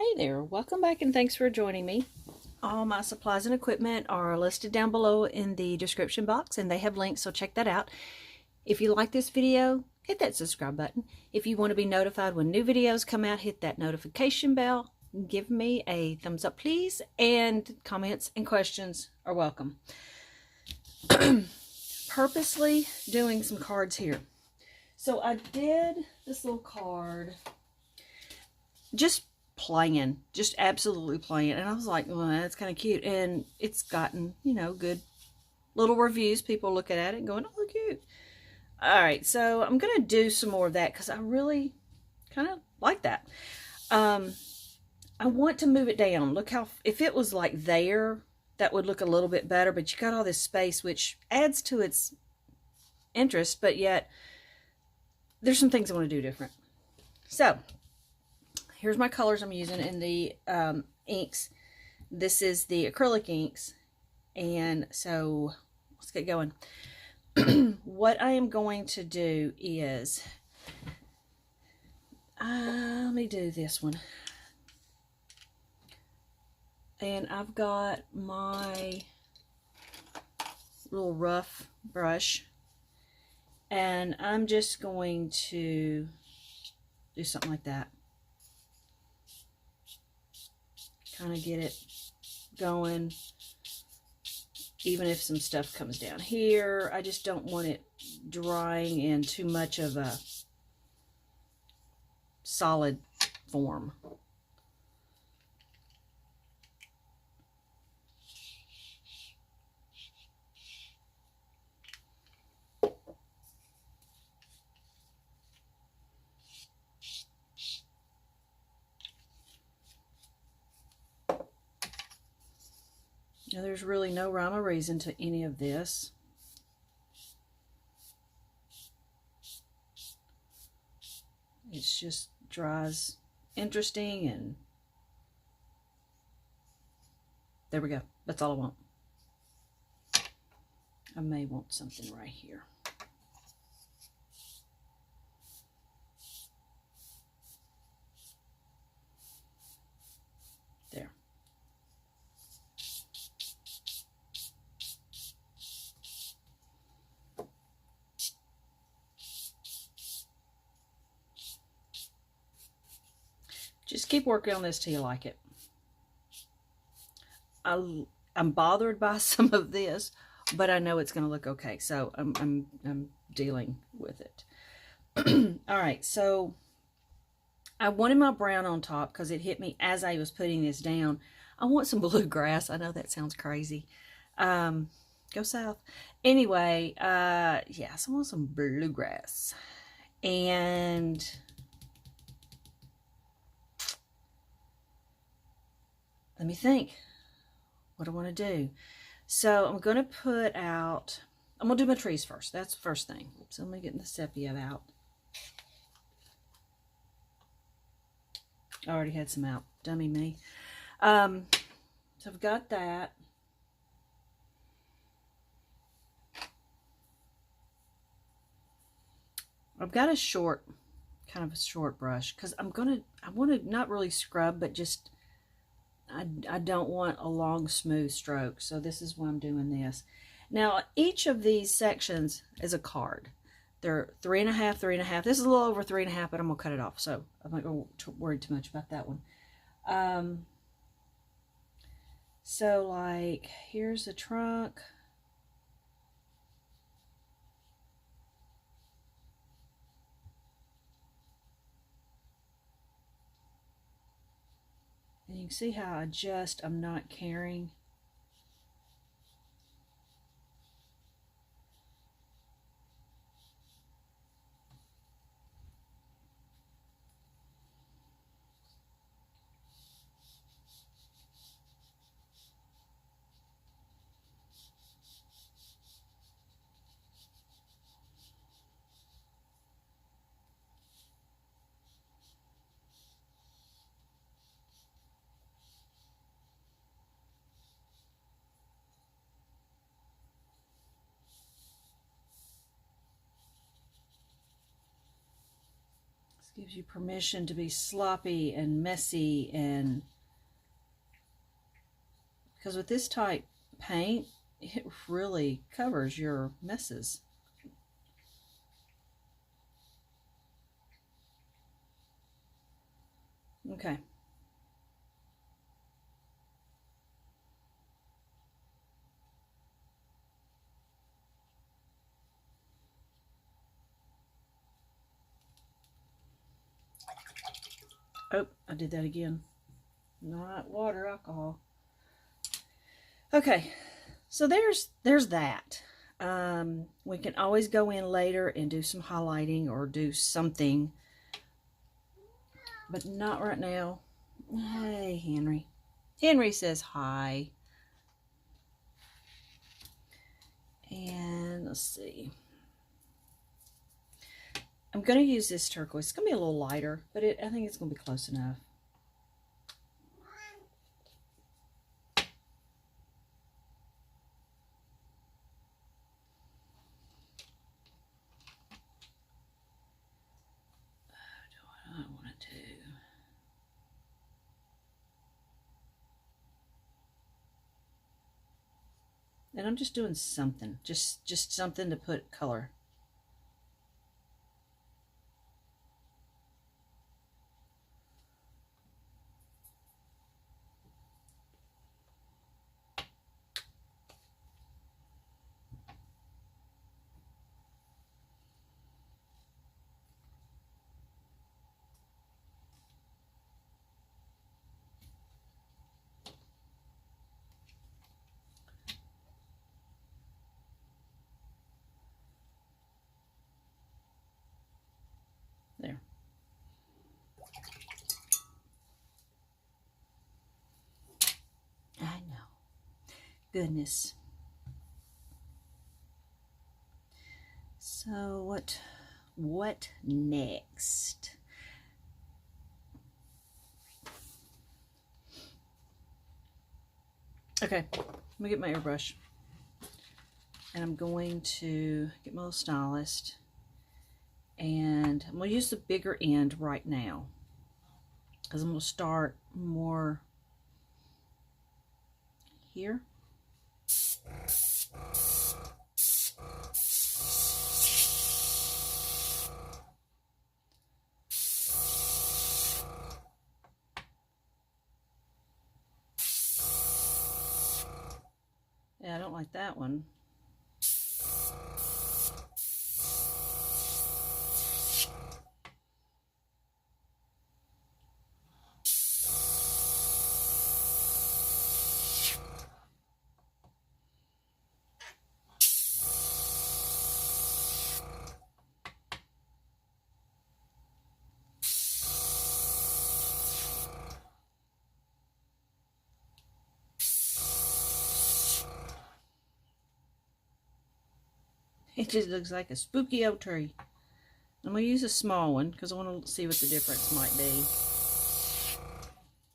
Hey there, welcome back and thanks for joining me. All my supplies and equipment are listed down below in the description box and they have links, so check that out. If you like this video, hit that subscribe button. If you want to be notified when new videos come out, hit that notification bell. Give me a thumbs up please, and comments and questions are welcome. Purposely doing some cards here. So I did this little card just plain, just absolutely plain, and I was like, well, that's kind of cute, and it's gotten, you know, good little reviews. People looking at it and going, oh, cute. All right, so I'm gonna do some more of that because I really kind of like that. I want to move it down. Look how, if it was like there, that would look a little bit better, but you got all this space which adds to its interest, but yet there's some things I want to do different. So here's my colors I'm using in the inks. This is the acrylic inks, and so let's get going. What I am going to do is, let me do this one. And I've got my little rough brush, and I'm just going to do something like that. Kind of get it going, even if some stuff comes down here. I just don't want it drying in too much of a solid form. Now, there's really no rhyme or reason to any of this. It's just dries interesting, and there we go. That's all I want. I may want something right here. There. Just keep working on this till you like it. I'm bothered by some of this, but I know it's going to look okay, so I'm dealing with it. All right, so I wanted my brown on top because it hit me as I was putting this down. I want some bluegrass. I know that sounds crazy. Go south. Anyway, yes, I want some bluegrass. And let me think what I want to do. So I'm going to put out, I'm going to do my trees first. That's the first thing. So let me get the sepia out. I already had some out. Dummy me. So I've got that. I've got a short, kind of a short brush, because I want to not really scrub, but just, I don't want a long smooth stroke, so this is why I'm doing this. Now each of these sections is a card. They're 3.5, 3.5. This is a little over 3.5, but I'm gonna cut it off, so I'm not gonna worry too much about that one. So like here's the trunk. And you can see how I'm not caring. Gives you permission to be sloppy and messy, and because with this type paint, it really covers your messes. Okay. Oh, I did that again. Not water, alcohol. Okay, so there's that. We can always go in later and do some highlighting or do something, but not right now. Hey, Henry. Henry says hi. And let's see. I'm going to use this turquoise. It's going to be a little lighter, but I think it's going to be close enough. I want to do. And I'm just doing something, just something to put color. There. I know. Goodness. So what next? Okay, let me get my airbrush. And I'm going to get my little Stylized. And I'm going to use the bigger end right now, because I'm going to start more here. Yeah, I don't like that one. It just looks like a spooky old tree. I'm going to use a small one because I want to see what the difference might be.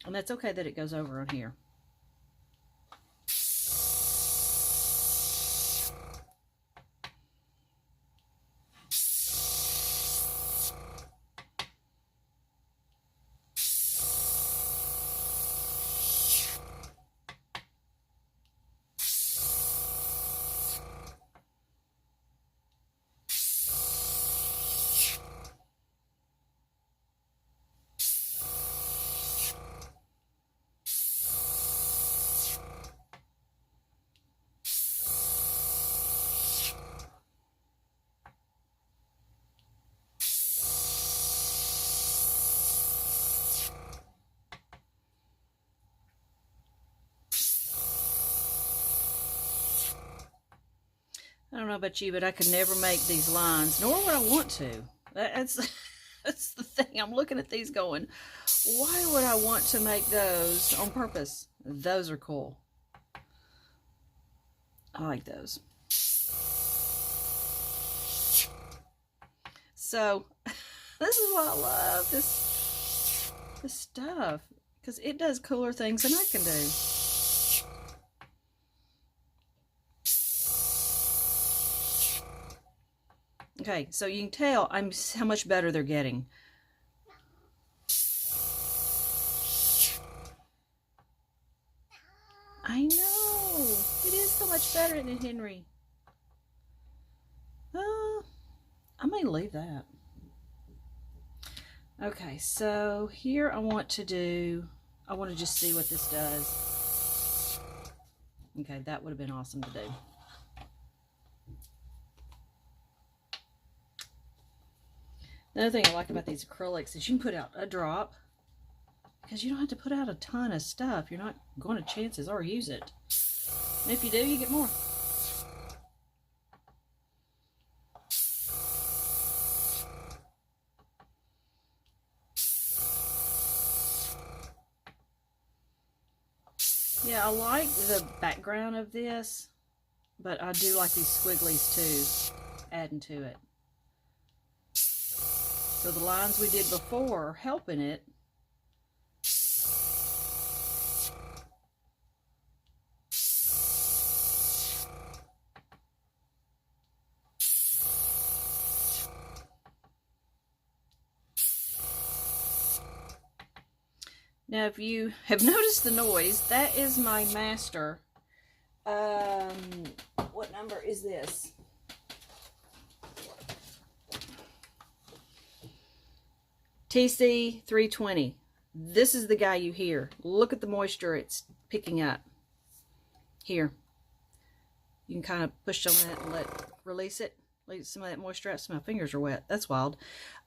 And that's okay that it goes over on here. I don't know about you, but I could never make these lines, nor would I want to. That's the thing. I'm looking at these going, why would I want to make those on purpose? Those are cool. I like those. So this is why I love this stuff, because it does cooler things than I can do. Okay, so you can tell how much better they're getting. I know. It is so much better than Henry. I may leave that. Okay, so here I want to just see what this does. Okay, that would have been awesome to do. Another thing I like about these acrylics is you can put out a drop because you don't have to put out a ton of stuff. You're not going to chances or use it. And if you do, you get more. Yeah, I like the background of this, but I do like these squigglies too, adding to it. So the lines we did before are helping it. Now, if you have noticed the noise, that is my master. What number is this? TC 320. This is the guy you hear. Look at the moisture it's picking up. Here. You can kind of push on that and release it. Let some of that moisture out. So my fingers are wet. That's wild.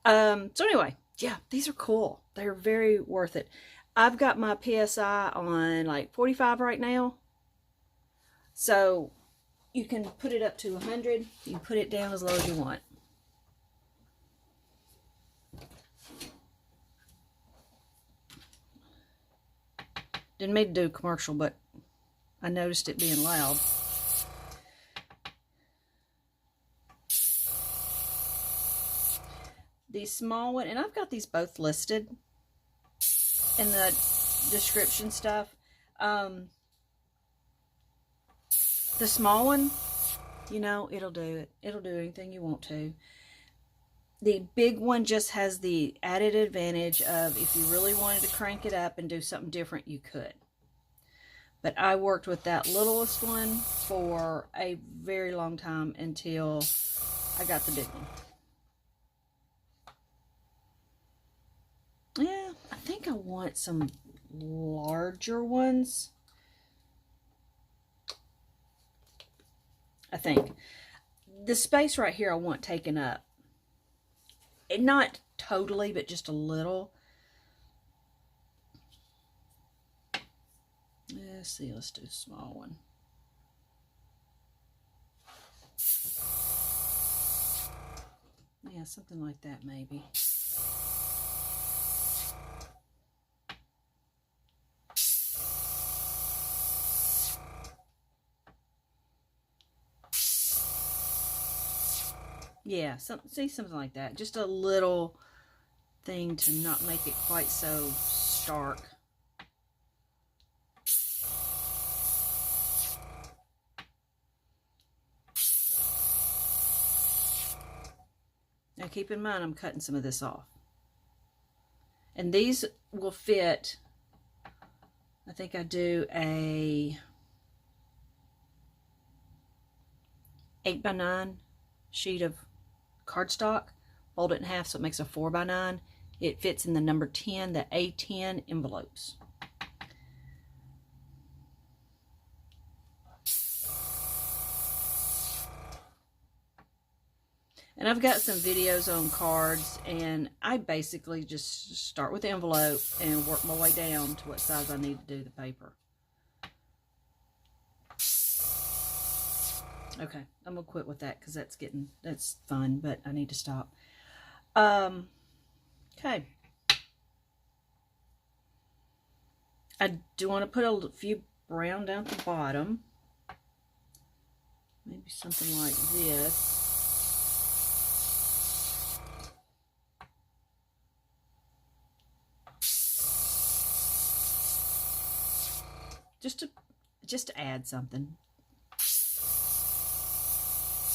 So anyway, yeah, these are cool. They're very worth it. I've got my PSI on like 45 right now. So you can put it up to 100. You can put it down as low as you want. Didn't mean to do a commercial, but I noticed it being loud. The small one, and I've got these both listed in the description stuff. The small one, you know, it'll do it. It'll do anything you want to. The big one just has the added advantage of if you really wanted to crank it up and do something different, you could. But I worked with that littlest one for a very long time until I got the big one. Yeah, I think I want some larger ones. I think. The space right here I want taken up. And not totally, but just a little. Let's see, let's do a small one. Yeah, something like that maybe. Yeah, see, something like that. Just a little thing to not make it quite so stark. Now keep in mind, I'm cutting some of this off. And these will fit, I think I do a 8x9 sheet of cardstock, fold it in half so it makes a 4x9. It fits in the number 10, the A10 envelopes. And I've got some videos on cards, and I basically just start with the envelope and work my way down to what size I need to do the paper. Okay, I'm gonna quit with that because that's fun, but I need to stop. Okay. I do want to put a few brown down at the bottom. Maybe something like this. Just to add something.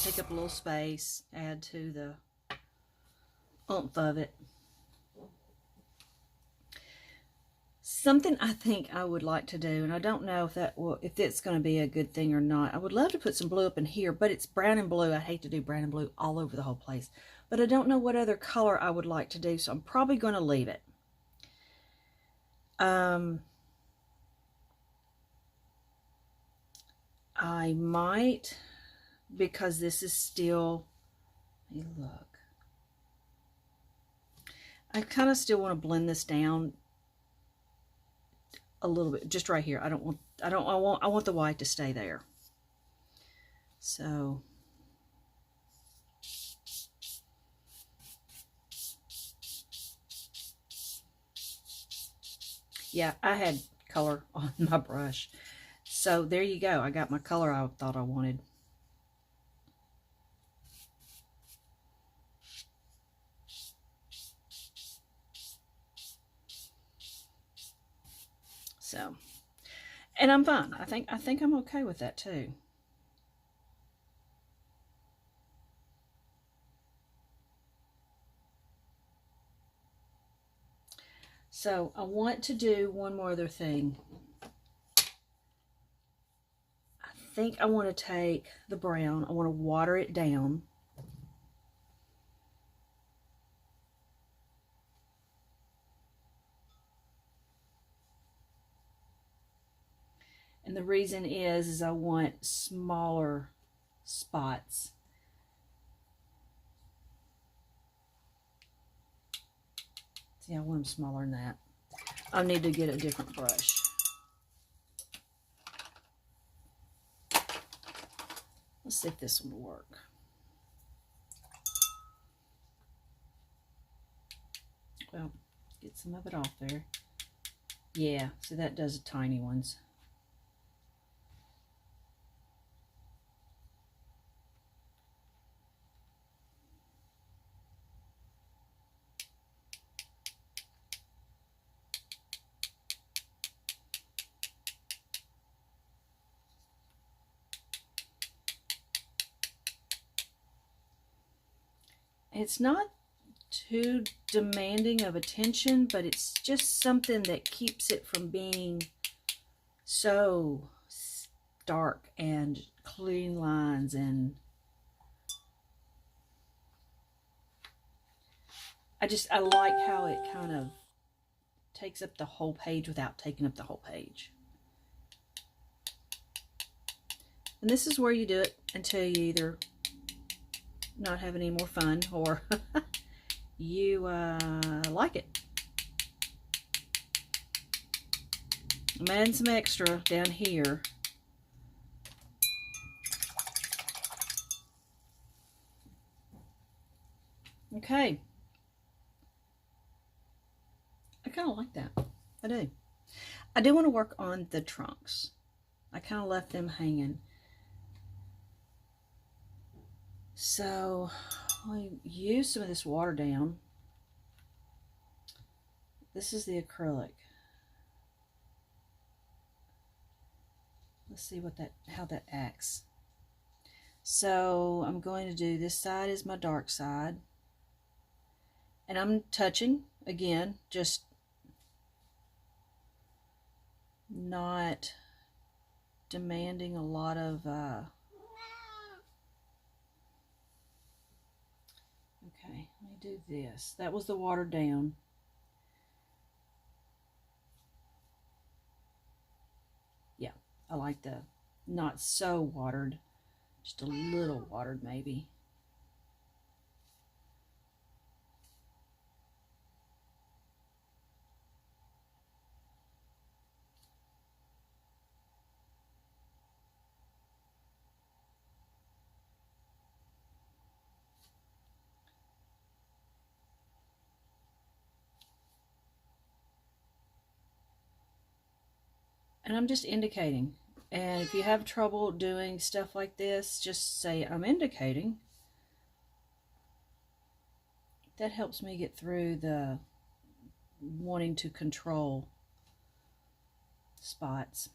Take up a little space, add to the oomph of it. Something I think I would like to do, and I don't know if it's going to be a good thing or not. I would love to put some blue up in here, but it's brown and blue. I hate to do brown and blue all over the whole place. But I don't know what other color I would like to do, so I'm probably going to leave it. I might, because this is still, let me look. I kind of still want to blend this down a little bit, just right here. I want the white to stay there. So yeah, I had color on my brush. So there you go. I got my color I thought I wanted. So, and I'm fine. I think I'm okay with that too. So I want to do one more other thing. I think I want to take the brown. I want to water it down. And the reason is I want smaller spots. See, I want them smaller than that. I need to get a different brush. Let's see if this one will work. Well, get some of it off there. Yeah, so that does the tiny ones. It's not too demanding of attention, but it's just something that keeps it from being so dark and clean lines. And I like how it kind of takes up the whole page without taking up the whole page. And this is where you do it until you either not have any more fun or you like it. I'm adding some extra down here. Okay. I kind of like that. I do. I do want to work on the trunks. I kind of left them hanging. So I'll use some of this water down. This is the acrylic. Let's see how that acts. So I'm going to do, this side is my dark side. And I'm touching, again, just not demanding a lot of okay, let me do this. That was the watered down. Yeah, I like the not so watered, just a little watered maybe. And I'm just indicating. And if you have trouble doing stuff like this, just say, I'm indicating. That helps me get through the wanting to control spots.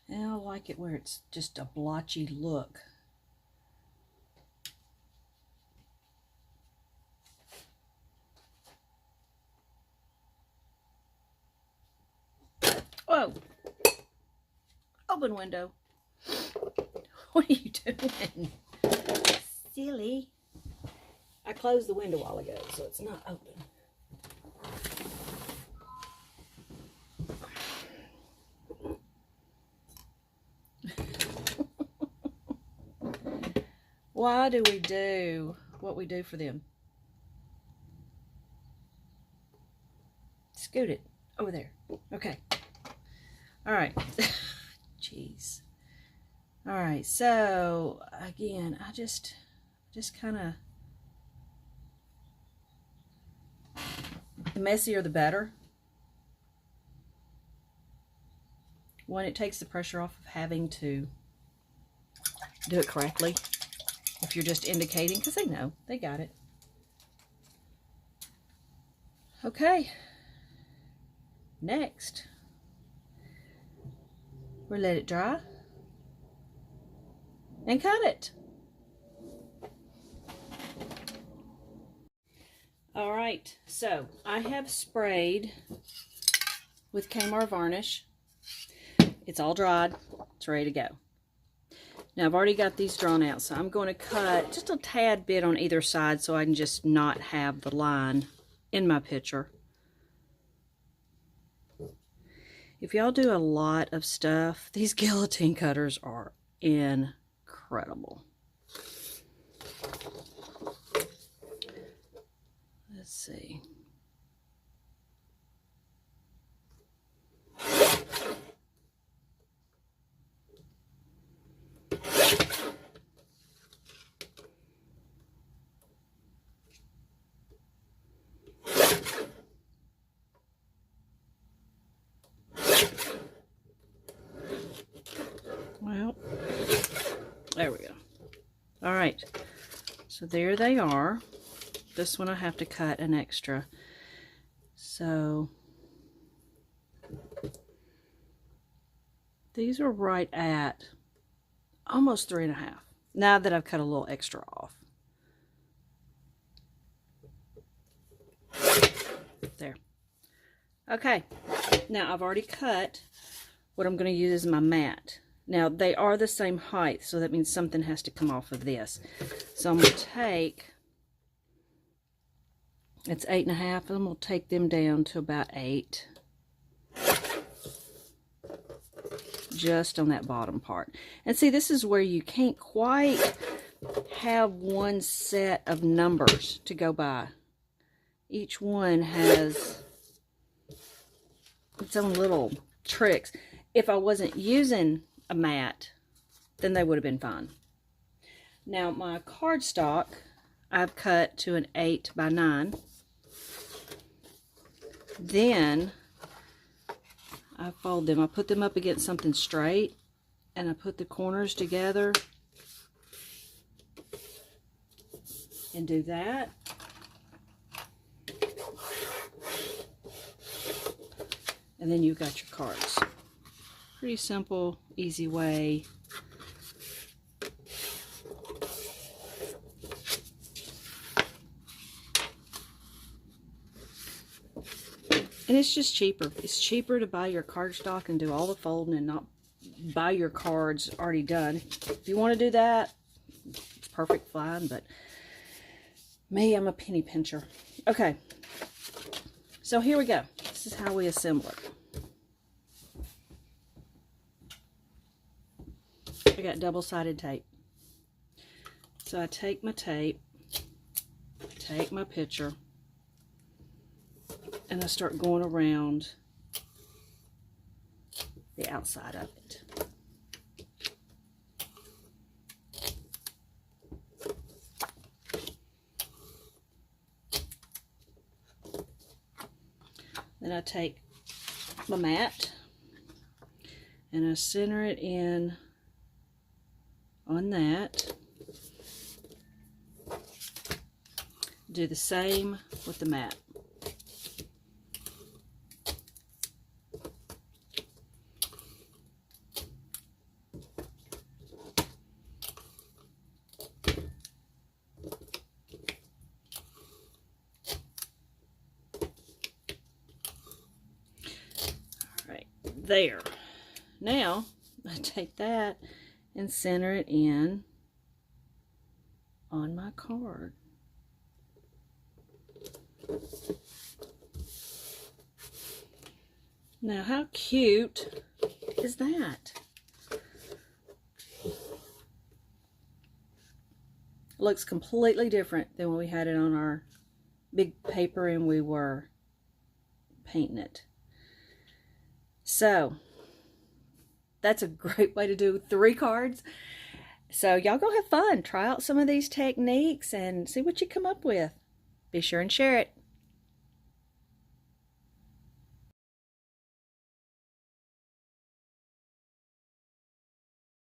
And I like it where it's just a blotchy look. Whoa! Open window. What are you doing? Silly. I closed the window a while ago, so it's not open. Why do we do what we do for them? Scoot it over there. Okay. All right. Jeez. All right. So again, I just kind of, the messier the better. One, it takes the pressure off of having to do it correctly. If you're just indicating, because they know, they got it. Okay. Next, we'll let it dry and cut it. All right, so I have sprayed with Kmart varnish. It's all dried. It's ready to go. Now I've already got these drawn out, so I'm going to cut just a tad bit on either side so I can just not have the line in my picture. If y'all do a lot of stuff, these guillotine cutters are incredible. Let's see. Well, there we go. All right, so there they are. This one I have to cut an extra. So these are right at almost 3.5. Now that I've cut a little extra off. There. Okay, now I've already cut what I'm going to use as my mat. Now they are the same height, so that means something has to come off of this. So I'm going to take, it's 8.5, and I'm going to take them down to about 8. Just on that bottom part. And see, this is where you can't quite have one set of numbers to go by. Each one has its own little tricks. If I wasn't using a mat, then they would have been fine. Now my cardstock I've cut to an 8 by 9. Then I fold them. I put them up against something straight, and I put the corners together and do that. And then you've got your cards. Pretty simple, easy way. And it's just cheaper. It's cheaper to buy your cardstock and do all the folding and not buy your cards already done. If you want to do that, it's perfect fine, but me, I'm a penny pincher. Okay, so here we go. This is how we assemble it. I got double-sided tape. So I take my tape, take my picture, and I start going around the outside of it. Then I take my mat and I center it in on that. Do the same with the mat. There. Now, I take that and center it in on my card. Now, how cute is that? It looks completely different than when we had it on our big paper and we were painting it. So, that's a great way to do 3 cards. So, y'all go have fun. Try out some of these techniques and see what you come up with. Be sure and share it.